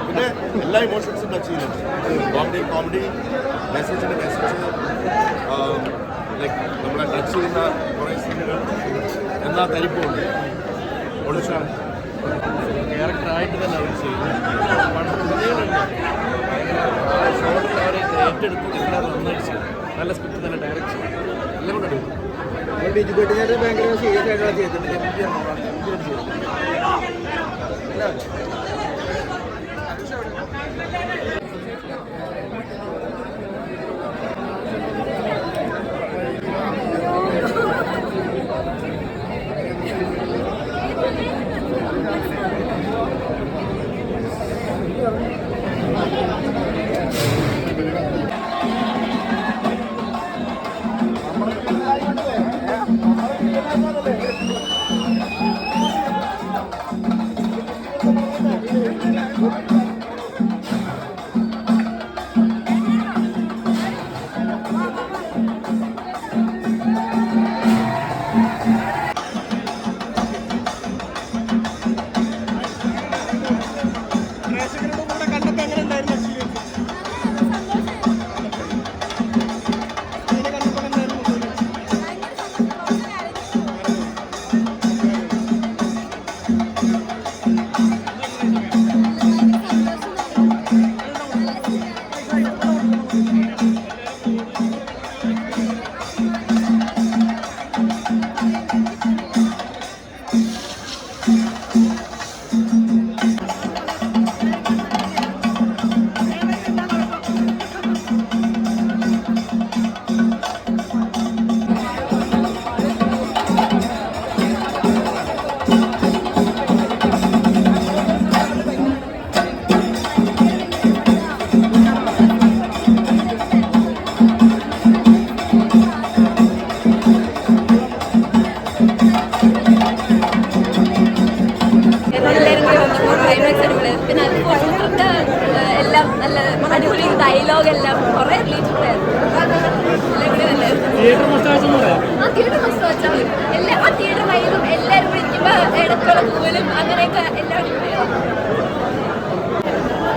പിന്നെ എല്ലാ ഇമോഷൻസും ടച്ച് ചെയ്യുന്നുണ്ട്. കോമഡി മെസ്സേജ് ലൈക്ക് നമ്മളെ ടച്ച് ചെയ്യുന്ന കുറേ സീനുകൾ എന്നാ തരിപ്പുണ്ട്. ഒളിച്ചാണ് ക്യാരക്ടറായിട്ട് തന്നെ അവർ ചെയ്യുന്നത്. ഷോട്ടിൽ അവരെ ഏറ്റെടുത്ത് നന്നായിട്ട് ചെയ്യും. നല്ല സ്ക്രിപ്റ്റ് തന്നെ ഡയറക്റ്റ് ചെയ്യും. എല്ലാം കൂടെ എടുക്കും. ബിജുപേട്ടിനെ ഭയങ്കര സീരിയസ് ആയിട്ടുള്ള ചെയ്തിട്ടുണ്ട്.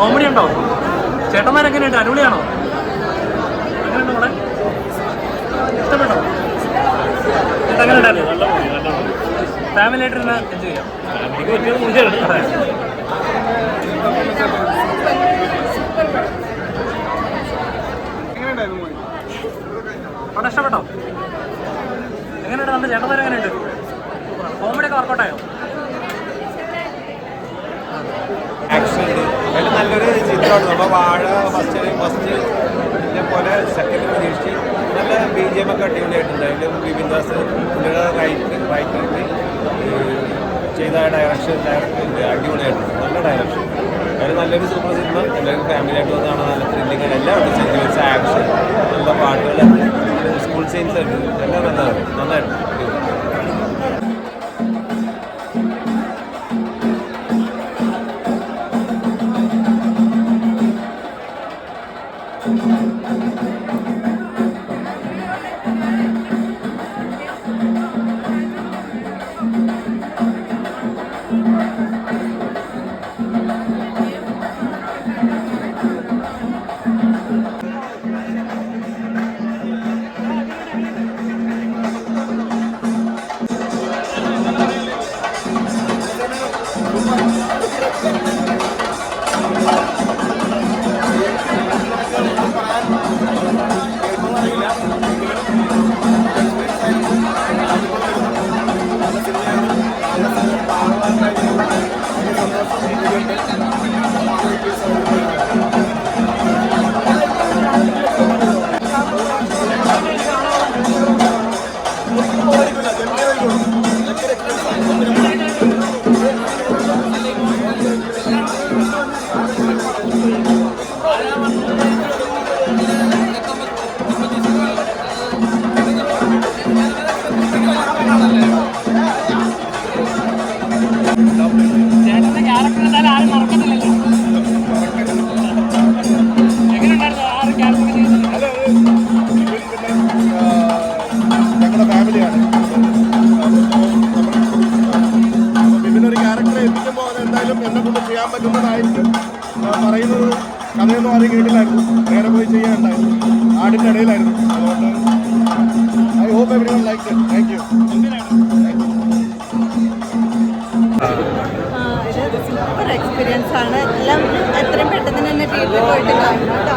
കോമഡി ഉണ്ടോ? ചേട്ടന്മാരെങ്ങനെയുണ്ട്? അടിപൊളിയാണോ? എങ്ങനെയുണ്ട് മോളെ? ഇഷ്ടപ്പെട്ടോ? ചേട്ടാ എങ്ങനെ ഉണ്ടായിരുന്നു? ഫാമിലി ആയിട്ടിരുന്ന് എൻജോയ് ചെയ്യാം. അവിടെ ഇഷ്ടപ്പെട്ടോ? എങ്ങനെയുണ്ട്? നമ്മുടെ ചേട്ടന്മാരെങ്ങനെയുണ്ട്? കോമഡിയൊക്കെ വർക്കൗട്ടായോ? ആക്ഷൻ ഉണ്ട്. അതിൽ നല്ലൊരു ചിത്രമാണ്. നമ്മൾ വാഴ ഫസ്റ്റ് ഇതേപോലെ സെക്കൻഡ് പ്രതീക്ഷിച്ച് നല്ല BGM ഒക്കെ അടിപൊളിയായിട്ടുണ്ട്. അതിൽ ബിപിൻ ദാസ് പുള്ളിയുടെ റൈറ്ററിന് ചെയ്ത ഡയറക്ഷൻ അടിപൊളിയായിട്ടുണ്ട്. നല്ല ഡയറക്ഷൻ. അതിൽ നല്ലൊരു സൂപ്പർ സിനിമ. എല്ലാവരും ഫാമിലിയായിട്ട് വന്നാണ്. നല്ല ത്രില്ലിങ് എല്ലാം ഉണ്ട്. സെൻറ്റിമെൻറ്റ്സ്, ആക്ഷൻ, നല്ല പാട്ടുകൾ, സ്കൂൾ സീൻസ് ഉണ്ട്. എല്ലാം നല്ലതാണ്. നന്നായിട്ടുണ്ട്. അല്ല ഞങ്ങളുടെ ഫാമിലിയാണ്. ഇതിനൊരു ക്യാരക്ടറെ എത്തിക്കുമ്പോൾ അത് എന്തായാലും എന്നെ കൊണ്ട് ചെയ്യാൻ പറ്റുന്നതായിരിക്കും. പറയുന്നത് കഥയൊന്നും ആരും കേട്ടില്ലായിരുന്നു, നേരെ പോയി ചെയ്യാനുണ്ടായിരുന്നു, ആടിൻ്റെ ഇടയിലായിരുന്നു. അതുകൊണ്ട് I hope everyone like it. Thank you. ഇത് സൂപ്പർ എക്സ്പീരിയൻസ് ആണ്. എല്ലാം എത്രയും പെട്ടെന്ന് തന്നെ തിയേറ്ററിൽ പോയിട്ട് കാണണം കേട്ടോ.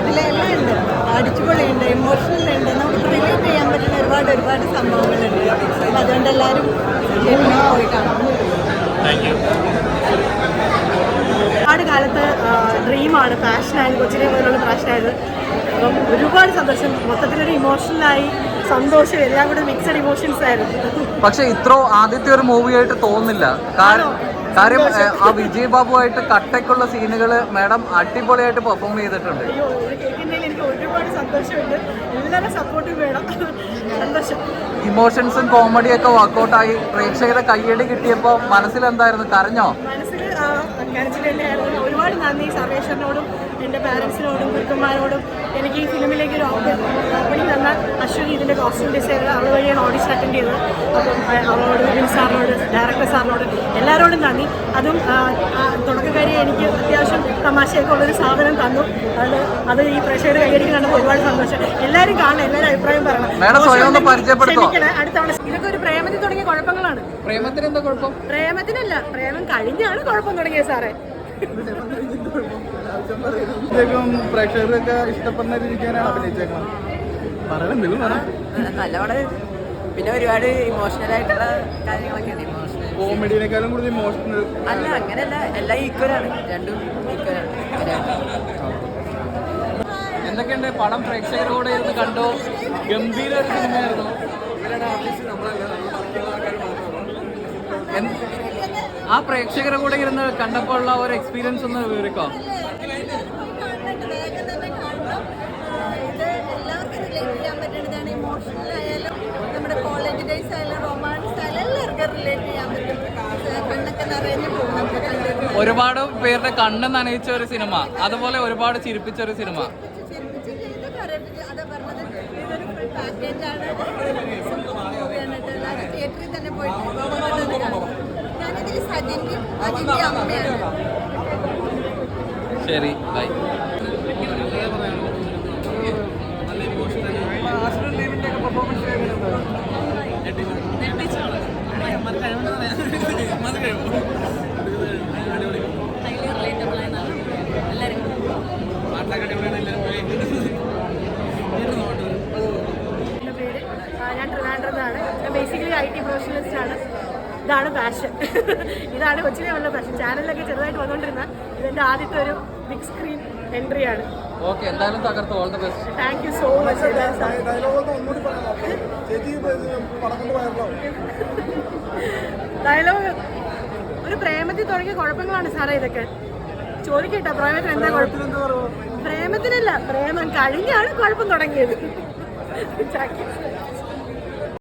ഇതിലെല്ലാം ഉണ്ട്, അടിച്ചുപൊളിയുണ്ട്, ഇമോഷണൽ ഉണ്ട്, നമുക്ക് റിലേറ്റ് ചെയ്യാൻ പറ്റുന്ന ഒരുപാട് സംഭവങ്ങളുണ്ട്. അപ്പം അതുകൊണ്ട് എല്ലാവരും തിയേറ്ററിൽ പോയി കാണണം. ഒരുപാട് കാലത്ത് ഡ്രീമാണ്, പാഷനായിരുന്നു, കൊച്ചിനെ മുതലുള്ള പാഷനായത്. അപ്പം ഒരുപാട് സന്തോഷം, മൊത്തത്തിലൊരു ഇമോഷണലായി സന്തോഷം, എല്ലാം കൂടെ മിക്സഡ് ഇമോഷൻസ് ആയിരുന്നു. പക്ഷെ ഇത്ര ആദ്യത്തെ ഒരു മൂവി ആയിട്ട് തോന്നുന്നില്ല. കാര്യം ആ വിജയ് ബാബുവായിട്ട് കട്ടയ്ക്കുള്ള സീനുകൾ മാഡം അടിപൊളിയായിട്ട് പെർഫോം ചെയ്തിട്ടുണ്ട്. അയ്യോ, ഇത് കേൾക്കുന്നതിൽ എനിക്ക് ഒരുപാട് സന്തോഷമുണ്ട്. എല്ലാവരും സപ്പോർട്ടും വേണം. സന്തോഷം. ഇമോഷൻസും കോമഡിയൊക്കെ വർക്കൗട്ടായി പ്രേക്ഷകരെ കയ്യടി കിട്ടിയപ്പോൾ മനസ്സിലെന്തായിരുന്നു? കരഞ്ഞോ? മനസ്സിൽ കരച്ചിൽ തന്നെയായിരുന്നു. ഒരുപാട് നന്ദി സർവേശ്വരനോടും എൻ്റെ പാരൻസിനോടും ഗുരുക്കന്മാരോടും. എനിക്ക് ഈ ഫിലിമിലേക്ക് ഒരു ഓപ്പണിംഗ് തന്ന അശ്വതി, ഇതിൻ്റെ കോസ്റ്റ്യൂം ഡിസൈനർ, അവൾ വഴിയാണ് ഓഡിഷൻ അറ്റൻഡ് ചെയ്തത്. അപ്പം അവളോട്, വിപിൻ സാറിനോട്, ഡയറക്ടർ സാറിനോട് എല്ലാവരോടും നന്ദി. അതും തുടക്കക്കാരി എനിക്ക് അത്യാവശ്യം തമാശയൊക്കെ ഉള്ളൊരു സാധനം തന്നു. അത് ഈ പ്രേക്ഷകരുടെ കൈയടിക്ക് കണ്ടപ്പോൾ ഒരുപാട് സന്തോഷം. എല്ലാവരും കാണണം, എല്ലാവരും അഭിപ്രായം പറയണം. അടുത്തവണ ഇതൊക്കെ ഒരു പ്രേമത്തിൽ തുടങ്ങിയ കുഴപ്പങ്ങളാണ്. പ്രേമത്തിന് എന്താ കുഴപ്പം? പ്രേമത്തിനല്ല, പ്രേമം കഴിഞ്ഞാണ് കുഴപ്പം തുടങ്ങിയത് സാറേ. പ്രേക്ഷകരൊക്കെ ഇഷ്ടപ്പെടുന്ന രീതിക്കാണ് അഭിനയിച്ചേക്കണം. നല്ലവണ്ണം പിന്നെ ഒരുപാട് ഇമോഷണൽ ആയിട്ടുള്ള കാര്യങ്ങളൊക്കെയാണ്. ഇമോഷണൽ കോമഡിനേക്കാളും കൂടുതൽ ഇമോഷണൽ അല്ല, അങ്ങനെയല്ല, എല്ലാം ഈക്വലാണ്, രണ്ടും ഈക്വലാണ്. എന്തൊക്കെയുണ്ട് പടം? പ്രേക്ഷകരുടെ കൂടെ ഇരുന്ന് കണ്ടോ? ഗംഭീര ഒരു സിനിമയായിരുന്നു. ആ പ്രേക്ഷകരുടെ കൂടെ ഇരുന്ന് കണ്ടപ്പോൾ ഉള്ള ഒരു എക്സ്പീരിയൻസ് ഒന്ന് വിവരിക്കോ? ഇത് എല്ലാവർക്കും റിലേറ്റ് ചെയ്യാൻ പറ്റുന്നതാണ്. ഇമോഷണൽ ആയാലും നമ്മുടെ കോളേജ് ഡേയ്സ് ആയാലും റൊമാൻസ് ആയാലും എല്ലാവർക്കും റിലേറ്റ് ചെയ്യാൻ പറ്റും. കണ്ണൊക്കെ നിറഞ്ഞു പോകും നമുക്ക് കണ്ടിട്ട്. ഒരുപാട് പേരുടെ കണ്ണ് നനയിച്ച ഒരു സിനിമ, അതുപോലെ ഒരുപാട് ചിരിപ്പിച്ച ഒരു സിനിമ. അതാ പറഞ്ഞത്, ഇതൊരു ഫുൾ പാക്കേജാണ്. തിയേറ്ററിൽ തന്നെ പോയിട്ട് ഞാനിതിൽ സജിൻ്റെയും അജിൻ്റെ അമ്മയാണ്. ശരി, ബൈ. എൻ്റെ പേര്, ഞാൻ ട്രിവാൻഡ്രത്താണ്. ഞാൻ ബേസിക്കലി IT പ്രൊഫഷണലിസ്റ്റാണ്. ഇതാണ് പാഷൻ. ഇതാണ് കൊച്ചിനെ ഉള്ള പാഷൻ. ചാനലിലൊക്കെ ചെറുതായിട്ട് വന്നുകൊണ്ടിരുന്ന ഇതെൻ്റെ ആദ്യത്തെ ഒരു ബിഗ് സ്ക്രീൻ എൻട്രിയാണ്. ഓക്കെ, എന്തായാലും തകർത്തു. All the best. Thank you so much. Dialogue ഒരു പ്രേമത്തിൽ തുടങ്ങിയ കുഴപ്പങ്ങളാണ് സാറേ ഇതൊക്കെ. ചോദിക്കട്ടോ, പ്രേമത്തിന് എന്താ കുഴപ്പം? പ്രേമത്തിനല്ല, പ്രേമം കഴിഞ്ഞാണ് കുഴപ്പം തുടങ്ങിയത്.